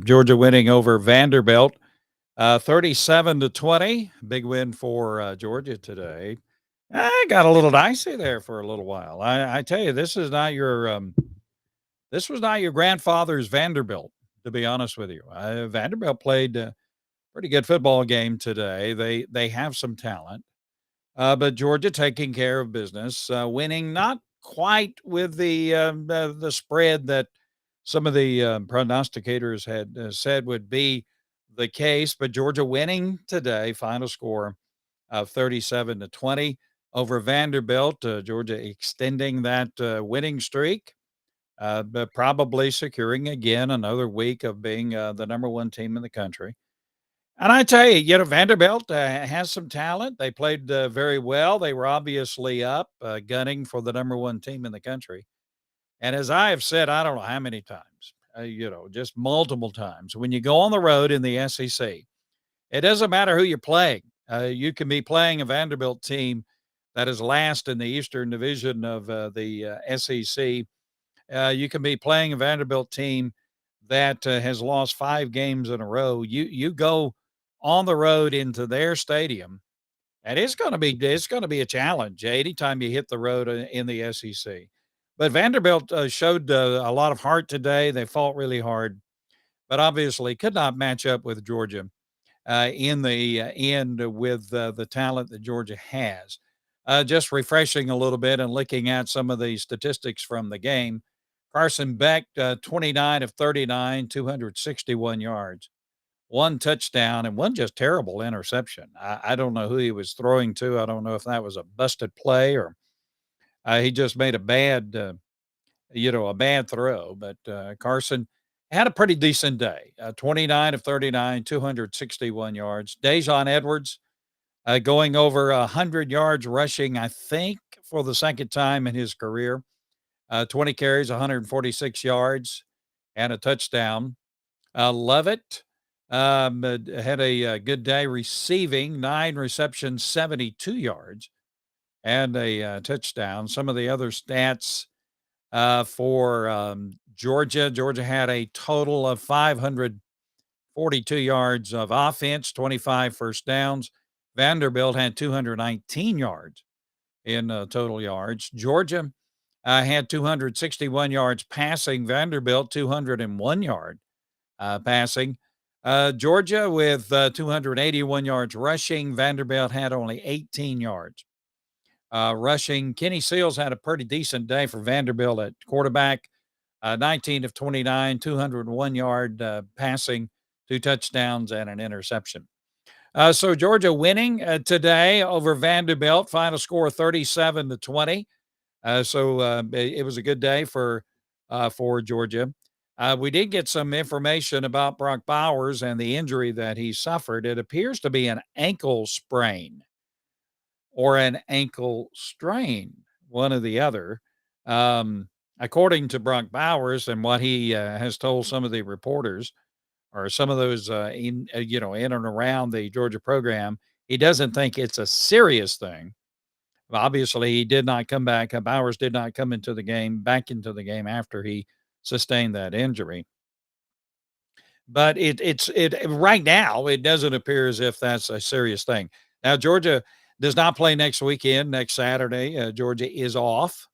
Georgia winning over Vanderbilt, 37-20. Big win for Georgia today. I got a little dicey there for a little while. I tell you, this was not your grandfather's Vanderbilt. To be honest with you, Vanderbilt played a pretty good football game today. They have some talent, but Georgia taking care of business, winning not quite with the spread that some of the prognosticators had said would be the case, but Georgia winning today, final score of 37-20 over Vanderbilt. Georgia extending that winning streak, but probably securing again another week of being the number one team in the country. And I tell you, Vanderbilt has some talent. They played very well. They were obviously up, gunning for the number one team in the country. And as I have said, I don't know how many times, just multiple times, when you go on the road in the SEC, it doesn't matter who you're playing. You can be playing a Vanderbilt team that is last in the Eastern Division of the SEC. You can be playing a Vanderbilt team that has lost 5 games in a row. You go on the road into their stadium, and it's going to be a challenge anytime you hit the road in the SEC. But Vanderbilt showed a lot of heart today. They fought really hard, but obviously could not match up with Georgia in the end with the talent that Georgia has. Just refreshing a little bit and looking at some of the statistics from the game. Carson Beck, 29 of 39, 261 yards, one touchdown, and one just terrible interception. I don't know who he was throwing to. I don't know if that was a busted play or he just made a bad throw. But Carson had a pretty decent day. 29 of 39, 261 yards. Dejon Edwards going over 100 yards rushing, I think, for the second time in his career. 20 carries, 146 yards, and a touchdown. Lovett had a good day receiving, 9 receptions, 72 yards, and a touchdown. Some of the other stats for Georgia had a total of 542 yards of offense, 25 first downs. Vanderbilt had 219 yards in total yards. Georgia had 261 yards passing. Vanderbilt 201 yard passing. Georgia with 281 yards rushing. Vanderbilt had only 18 yards rushing. Kenny Seals had a pretty decent day for Vanderbilt at quarterback. 19 of 29, 201 yard passing, 2 touchdowns, and an interception. So Georgia winning today over Vanderbilt. Final score 37-20. So it was a good day for Georgia. We did get some information about Brock Bowers and the injury that he suffered. It appears to be an ankle sprain or an ankle strain, one or the other. According to Brock Bowers and what he has told some of the reporters or some of those in and around the Georgia program, he doesn't think it's a serious thing. Obviously, he did not come back. Bowers did not come back into the game after he sustained that injury. But it right now it doesn't appear as if that's a serious thing. Now Georgia does not play next weekend, next Saturday. Georgia is off,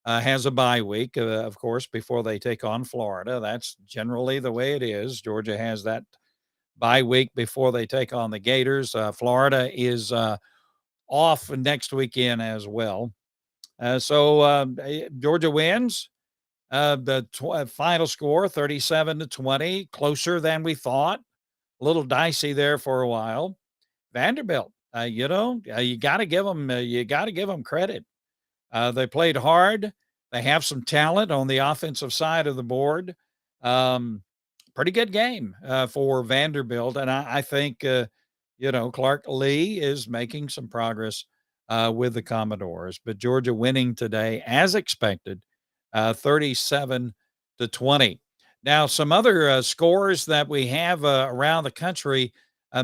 has a bye week, of course, before they take on Florida. That's generally the way it is. Georgia has that bye week before they take on the Gators. Florida is off next weekend as well. Georgia wins. The final score 37-20, closer than we thought. A little dicey there for a while. Vanderbilt, you got to give them credit. They played hard. They have some talent on the offensive side of the board. Pretty good game for Vanderbilt, and I think Clark Lee is making some progress with the Commodores. But Georgia winning today, as expected, 37-20. Now, some other scores that we have around the country: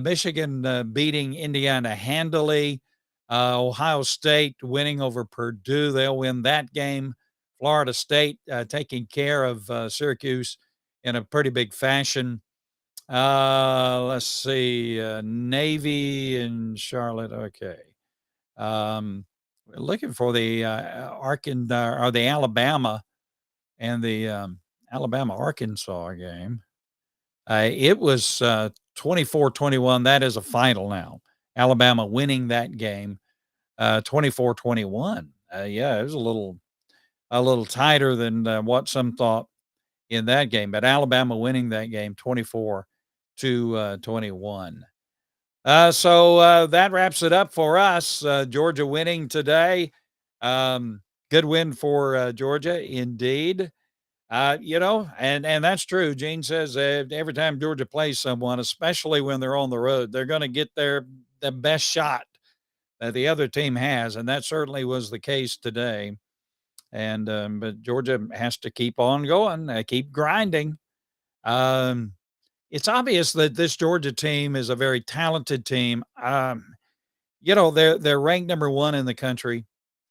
Michigan beating Indiana handily. Ohio State winning over Purdue. They'll win that game. Florida State taking care of Syracuse in a pretty big fashion. Let's see, Navy and Charlotte. Okay. We're looking for the Arkansas or the Alabama and the Alabama Arkansas game. It was 24-21. That is a final now. Alabama winning that game 24-21. Yeah, it was a little tighter than what some thought in that game, but Alabama winning that game 24 to 21. So that wraps it up for us. Georgia winning today. Good win for Georgia, indeed. And that's true. Gene says every time Georgia plays someone, especially when they're on the road, they're going to get the best shot that the other team has, and that certainly was the case today. And but Georgia has to keep on going, keep grinding. Um, it's obvious that this Georgia team is a very talented team. They're ranked number one in the country.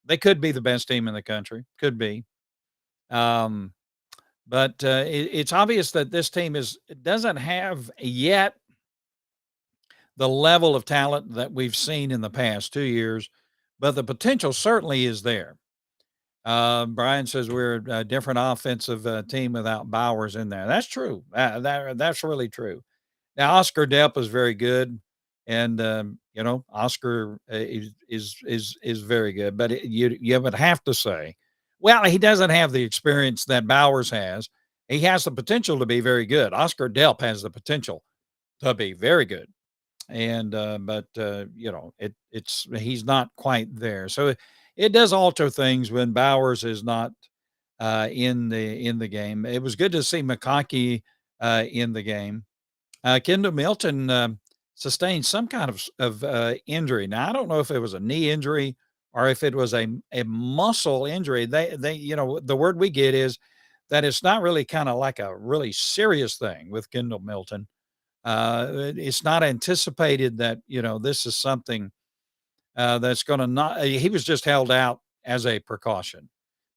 They could be the best team in the country. Could be. Um, but it's obvious that this team doesn't have yet the level of talent that we've seen in the past 2 years, but the potential certainly is there. Brian says we're a different offensive team without Bowers in there. That's true. That's really true. Now Oscar Delp is very good, and Oscar is very good. But you would have to say, well, he doesn't have the experience that Bowers has. He has the potential to be very good. Oscar Delp has the potential to be very good, and it's he's not quite there. So it does alter things when Bowers is not in the game. It was good to see McConkey in the game. Kendall Milton sustained some kind of injury. Now I don't know if it was a knee injury or if it was a muscle injury. They the word we get is that it's not really kind of like a really serious thing with Kendall Milton. It's not anticipated that this is something that's going to not. He was just held out as a precaution.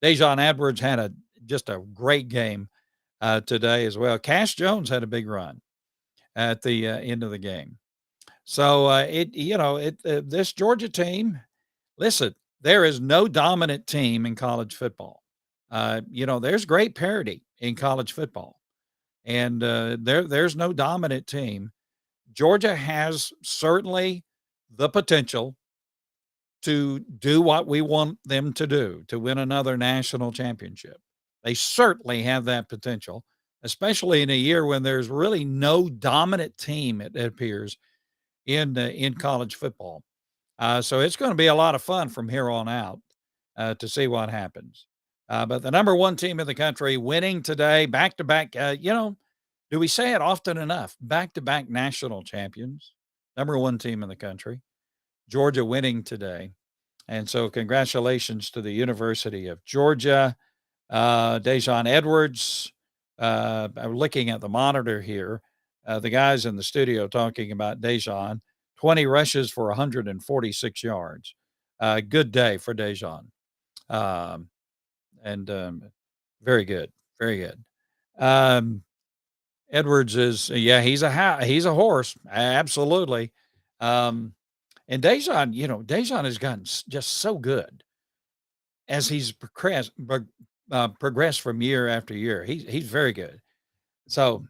Dejon Edwards had just a great game today as well. Cash Jones had a big run at the end of the game. So this Georgia team, listen, there is no dominant team in college football. There's great parity in college football, and there's no dominant team. Georgia has certainly the potential to do what we want them to do, to win another national championship. They certainly have that potential, especially in a year when there's really no dominant team, it appears, in college football. So it's going to be a lot of fun from here on out to see what happens. But the number one team in the country winning today, back to back, do we say it often enough? Back to back national champions, number one team in the country, Georgia winning today. And so, congratulations to the University of Georgia. Dejon Edwards, I'm looking at the monitor here. The guys in the studio talking about Dejon, 20 rushes for 146 yards. Good day for Dejon. Um, and very good. Very good. Um, Edwards is, yeah, he's a horse. Absolutely. Um, and Dejon has gotten just so good as he's progressed from year after year. He's very good. So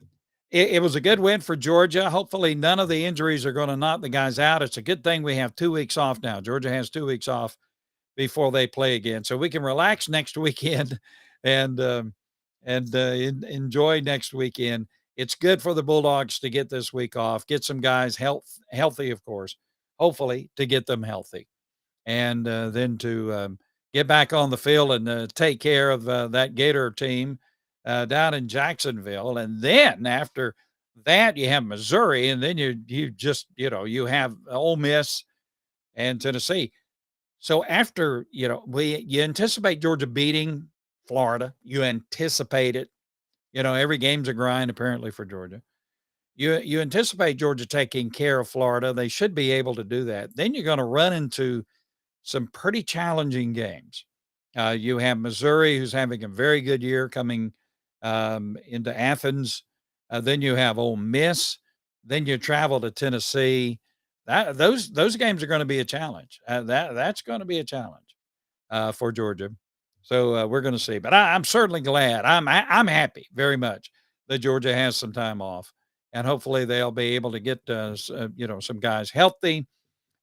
it was a good win for Georgia. Hopefully, none of the injuries are going to knock the guys out. It's a good thing we have 2 weeks off now. Georgia has 2 weeks off before they play again, so we can relax next weekend and enjoy next weekend. It's good for the Bulldogs to get this week off, get some guys healthy, of course. Hopefully, to get them healthy, and then to get back on the field and take care of that Gator team down in Jacksonville. And then after that, you have Missouri, and then you just you have Ole Miss and Tennessee. So after you anticipate Georgia beating Florida, you anticipate it. Every game's a grind apparently for Georgia. You anticipate Georgia taking care of Florida. They should be able to do that. Then you're going to run into some pretty challenging games. You have Missouri, who's having a very good year coming into Athens. Then you have Ole Miss, Then you travel to Tennessee. Those games are going to be a challenge. That's going to be a challenge for Georgia. So we're going to see. But I'm certainly glad. I'm happy very much that Georgia has some time off, and hopefully they'll be able to get some guys healthy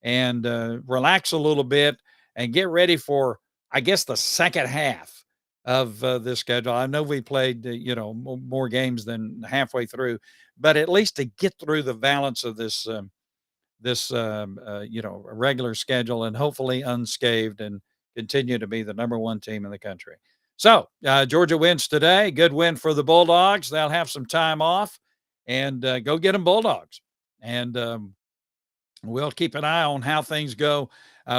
and relax a little bit and get ready for, I guess, the second half of this schedule. I know we played, more games than halfway through, but at least to get through the balance of this regular schedule and hopefully unscathed and continue to be the number one team in the country. So Georgia wins today. Good win for the Bulldogs. They'll have some time off and go get them Bulldogs. And we'll keep an eye on how things go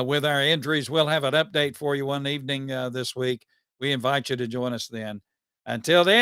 with our injuries. We'll have an update for you one evening this week. We invite you to join us then. Until then,